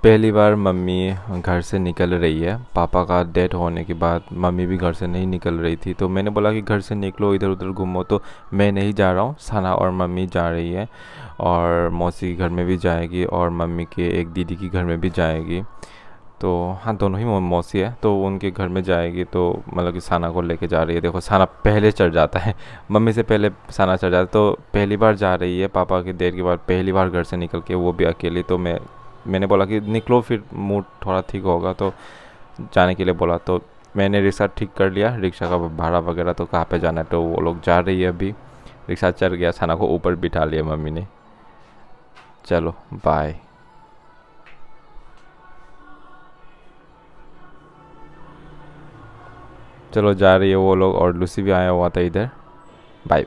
पहली बार मम्मी घर से निकल रही है। पापा का डेथ होने के बाद मम्मी भी घर से नहीं निकल रही थी, तो मैंने बोला कि घर से निकलो, इधर उधर घूमो। तो मैं नहीं जा रहा हूँ, सना और मम्मी जा रही है, और मौसी के घर में भी जाएगी और मम्मी के एक दीदी के घर में भी जाएगी। तो हाँ, दोनों ही मौसी है, तो उनके घर में जाएगी। तो मतलब कि सना को लेके जा रही है। देखो, सना पहले चढ़ जाता है, मम्मी से पहले सना चढ़ जाता है। तो पहली बार जा रही है पापा की देर के बाद, पहली बार घर से निकल के, वो भी अकेली। तो मैंने बोला कि निकलो, फिर मूड थोड़ा ठीक होगा, तो जाने के लिए बोला। तो मैंने रिक्शा ठीक कर लिया, रिक्शा का भाड़ा वगैरह तो कहाँ पे जाना है। तो वो लोग जा रही है अभी, रिक्शा चढ़ गया, सना को ऊपर बिठा लिया मम्मी ने। चलो बाय। चलो जा रही है वो लोग, और लूसी भी आया हुआ था इधर। बाय।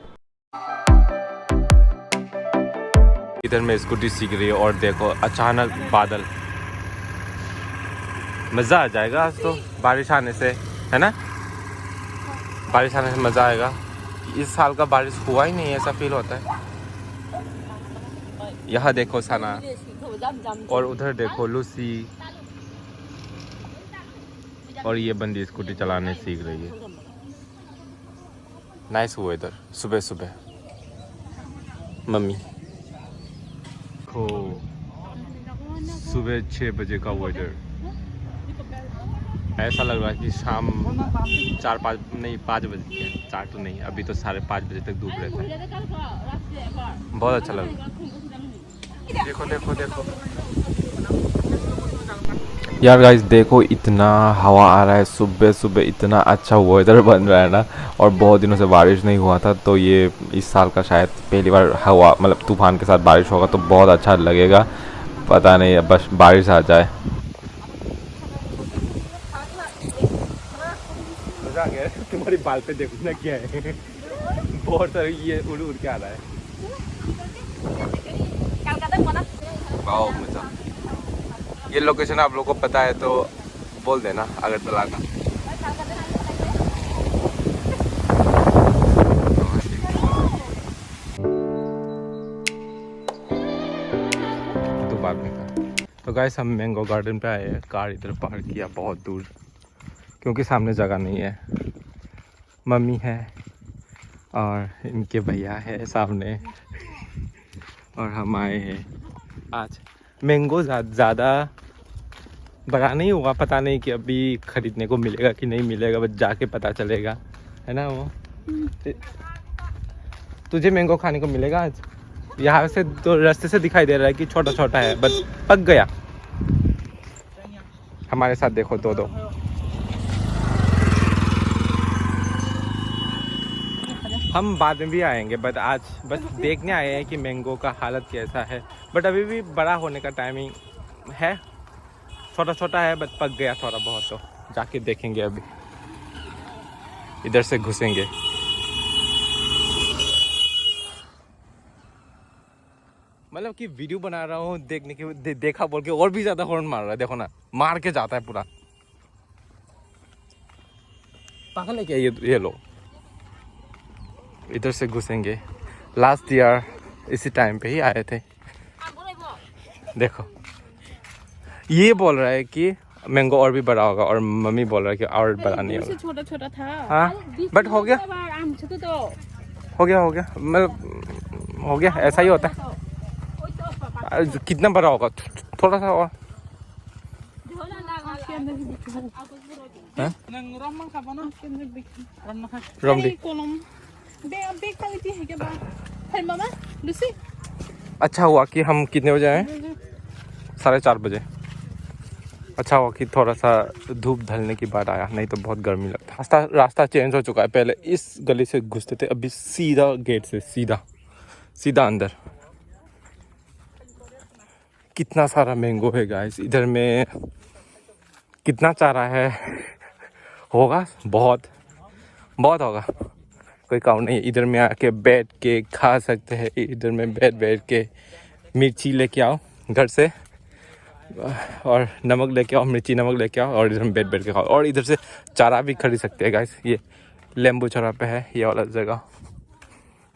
इधर में स्कूटी सीख रही है, और देखो अचानक बादल, मज़ा आ जाएगा आज तो बारिश आने से, है ना। बारिश आने से मज़ा आएगा। इस साल का बारिश हुआ ही नहीं, ऐसा फील होता है। यहाँ देखो सना, और उधर देखो लूसी, और ये बंदी स्कूटी चलाने सीख रही है। नाइस हुआ इधर सुबह सुबह। मम्मी को सुबह 6 बजे का वेदर, ऐसा लग रहा है कि शाम 5 बजे के, 4 तो नहीं, अभी तो 5:30 बजे तक धूप रहता है। बहुत अच्छा लग रहा है। देखो देखो देखो यार गाइस, देखो इतना हवा आ रहा है सुबह सुबह, इतना अच्छा वेदर बन रहा है ना। और बहुत दिनों से बारिश नहीं हुआ था, तो ये इस साल का शायद पहली बार हवा मतलब तूफान के साथ बारिश होगा, तो बहुत अच्छा लगेगा। पता नहीं, अब बस बारिश आ जाए। मजा आ गया। तुम्हारी बाल पे देखो ना क्या है, बहुत सारे ये उड़ उड़ के आ रहा है। वाओ मजा। ये लोकेशन आप लोगों को पता है तो बोल देना, अगरतला का। तो बाद में का। तो गाइस, हम मैंगो गार्डन पे आए हैं, कार इधर पार्क किया बहुत दूर, क्योंकि सामने जगह नहीं है। मम्मी है और इनके भैया है सामने, और हम आए हैं आज। मैंगो ज़्यादा बड़ा नहीं हुआ, पता नहीं कि अभी ख़रीदने को मिलेगा कि नहीं मिलेगा, बस जाके पता चलेगा, है ना। वो तुझे मैंगो खाने को मिलेगा आज। यहाँ से तो रास्ते से दिखाई दे रहा है कि छोटा छोटा है, बस पक गया। हमारे साथ देखो दो दो। हम बाद में भी आएंगे, बट आज बस देखने आए हैं कि मैंगो का हालत कैसा है। बट अभी भी बड़ा होने का टाइमिंग है, छोटा छोटा है, बट पक गया थोड़ा बहुत। तो जाके देखेंगे, अभी इधर से घुसेंगे। मतलब कि वीडियो बना रहा हूँ देखने के, देखा बोल के और भी ज़्यादा हॉर्न मार रहा है। देखो ना, मार के जाता है पूरा, पागल है क्या ये लोग। इधर से घुसेंगे। लास्ट ईयर इसी टाइम पे ही आए थे। देखो, ये बोल रहा है कि मैंगो और भी बड़ा होगा, और मम्मी बोल रहा है कि और बड़ा नहीं होगा। छोटा छोटा था। हाँ, बट हो गया हो गया हो गया, मतलब हो गया, ऐसा ही होता है। कितना बड़ा होगा, थोड़ा सा और। अच्छा हुआ कि हम कितने बजे आए, 4:30 बजे। अच्छा हुआ कि थोड़ा सा धूप ढलने के बाद आया, नहीं तो बहुत गर्मी लगता। रास्ता चेंज हो चुका है, पहले इस गली से घुसते थे, अभी सीधा गेट से सीधा सीधा अंदर। कितना सारा मैंगो है गाइस इधर में, कितना चारा है, होगा बहुत बहुत होगा, कोई काउंट नहीं है। इधर में आके बैठ के खा सकते हैं, इधर में बैठ बैठ के। मिर्ची लेके आओ घर से, और नमक लेके आओ, मिर्ची नमक लेके आओ, और इधर में बैठ बैठ के खाओ। और इधर से चारा भी खरीद सकते हैं गाइस। ये लेम्बू चौरा पे है ये वाला जगह,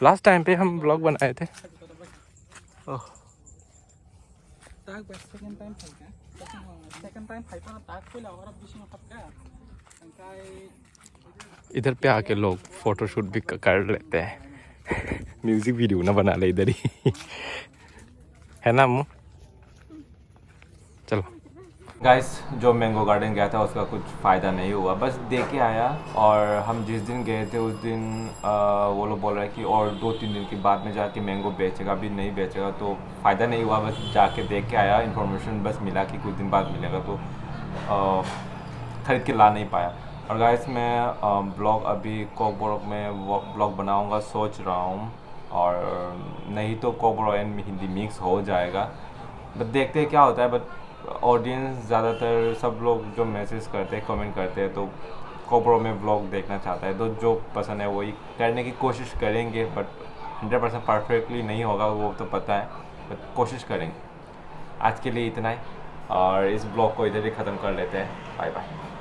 लास्ट टाइम पे हम ब्लॉग बनाए थे। इधर पे आके लोग फोटोशूट भी कर लेते हैं म्यूजिक वीडियो ना बना ले इधर ही है ना अम्मू। चलो गाइस, जो मैंगो गार्डन गया था उसका कुछ फ़ायदा नहीं हुआ, बस देख के आया। और हम जिस दिन गए थे उस दिन वो लोग बोल रहे हैं कि और 2-3 दिन के बाद में जाके मैंगो बेचेगा, अभी नहीं बेचेगा, तो फ़ायदा नहीं हुआ। बस जाके देख के आया, इन्फॉर्मेशन बस मिला कि कुछ दिन बाद मिलेगा, तो ख़रीद के ला नहीं पाया। और गाइस मैं ब्लॉग अभी कोकबोरोक में ब्लॉग बनाऊँगा सोच रहा हूँ, और नहीं तो कोकबोरोक एंड हिंदी मिक्स हो जाएगा, बट देखते हैं क्या होता है। बट ऑडियंस ज़्यादातर सब लोग जो मैसेज करते हैं, कमेंट करते हैं, तो कोकबोरोक में ब्लॉग देखना चाहता है, तो जो पसंद है वही करने की कोशिश करेंगे। बट 100% परफेक्टली नहीं होगा वो तो पता है, बट कोशिश करेंगे। आज के लिए इतना ही, और इस ब्लॉग को इधर ही ख़त्म कर लेते हैं। Bye bye.